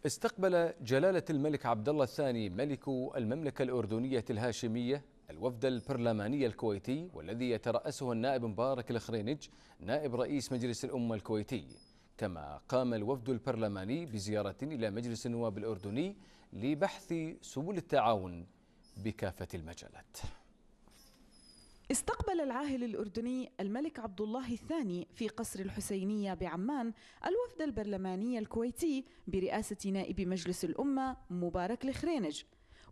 استقبل جلالة الملك عبد الله الثاني ملك المملكة الأردنية الهاشمية الوفد البرلماني الكويتي، والذي يترأسه النائب مبارك الخرينج نائب رئيس مجلس الأمة الكويتي. كما قام الوفد البرلماني بزيارة إلى مجلس النواب الأردني لبحث سبل التعاون بكافة المجالات. استقبل العاهل الأردني الملك عبد الله الثاني في قصر الحسينية بعمان الوفد البرلماني الكويتي برئاسة نائب مجلس الأمة مبارك الخرينج.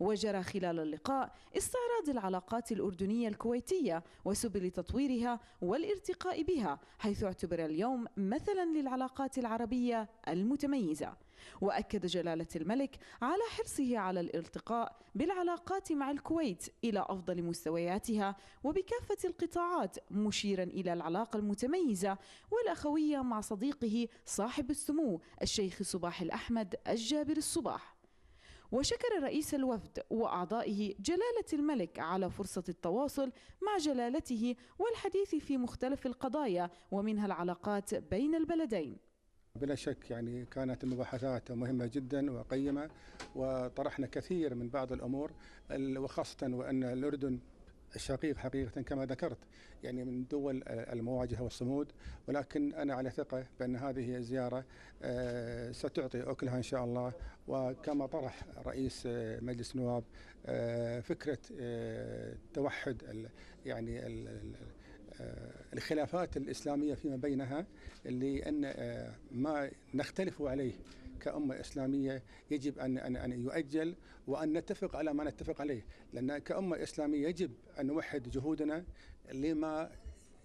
وجرى خلال اللقاء استعراض العلاقات الأردنية الكويتية وسبل تطويرها والارتقاء بها، حيث اعتبر اليوم مثلا للعلاقات العربية المتميزة. وأكد جلالة الملك على حرصه على الارتقاء بالعلاقات مع الكويت إلى أفضل مستوياتها وبكافة القطاعات، مشيرا إلى العلاقة المتميزة والأخوية مع صديقه صاحب السمو الشيخ صباح الأحمد الجابر الصباح. وشكر رئيس الوفد وأعضائه جلالة الملك على فرصة التواصل مع جلالته والحديث في مختلف القضايا ومنها العلاقات بين البلدين. بلا شك كانت المباحثات مهمة جدا وقيمة، وطرحنا كثير من بعض الأمور، وخاصة وأن الأردن الشقيق حقيقة كما ذكرت من الدول المواجهة والصمود، ولكن أنا على ثقة بأن هذه الزيارة ستعطي أكلها إن شاء الله. وكما طرح رئيس مجلس النواب فكرة توحد الخلافات الإسلامية فيما بينها، لأن ما نختلف عليه كأمة إسلامية يجب أن يؤجل وأن نتفق على ما نتفق عليه، لأن كأمة إسلامية يجب أن نوحد جهودنا لما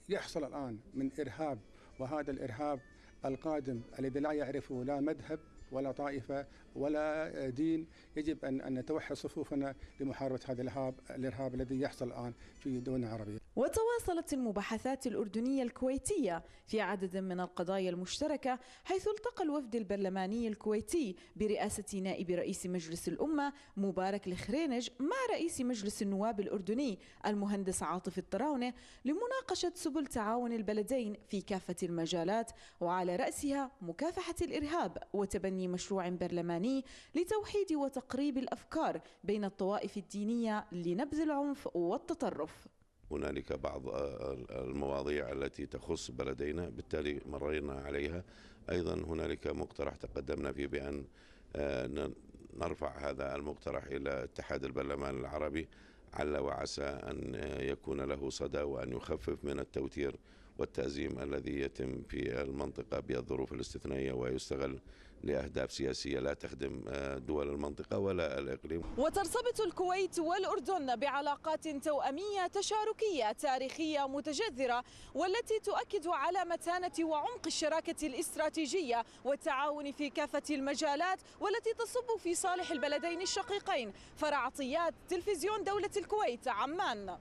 يحصل الآن من إرهاب، وهذا الإرهاب القادم الذي لا يعرفه لا مذهب ولا طائفة ولا دين. يجب أن نتوحد صفوفنا لمحاربة هذا الإرهاب الذي يحصل الآن في دولنا العربية. وتواصلت المباحثات الأردنية الكويتية في عدد من القضايا المشتركة، حيث التقى الوفد البرلماني الكويتي برئاسة نائب رئيس مجلس الأمة مبارك الخرينج مع رئيس مجلس النواب الأردني المهندس عاطف الطراونة لمناقشة سبل تعاون البلدين في كافة المجالات، وعلى رأسها مكافحة الإرهاب وتبني مشروع برلماني لتوحيد وتقريب الأفكار بين الطوائف الدينية لنبذ العنف والتطرف. هنالك بعض المواضيع التي تخص بلدينا بالتالي مرينا عليها. أيضا هنالك مقترح تقدمنا فيه بأن نرفع هذا المقترح إلى اتحاد البرلمان العربي، عل وعسى أن يكون له صدى وأن يخفف من التوتير والتأزيم الذي يتم في المنطقة بالظروف الاستثنائية ويستغل لأهداف سياسية لا تخدم دول المنطقة ولا الإقليم. وترتبط الكويت والأردن بعلاقات توأمية تشاركية تاريخية متجذرة، والتي تؤكد على متانة وعمق الشراكة الاستراتيجية والتعاون في كافة المجالات، والتي تصب في صالح البلدين الشقيقين. فرع عطيات، تلفزيون دولة الكويت، عمان.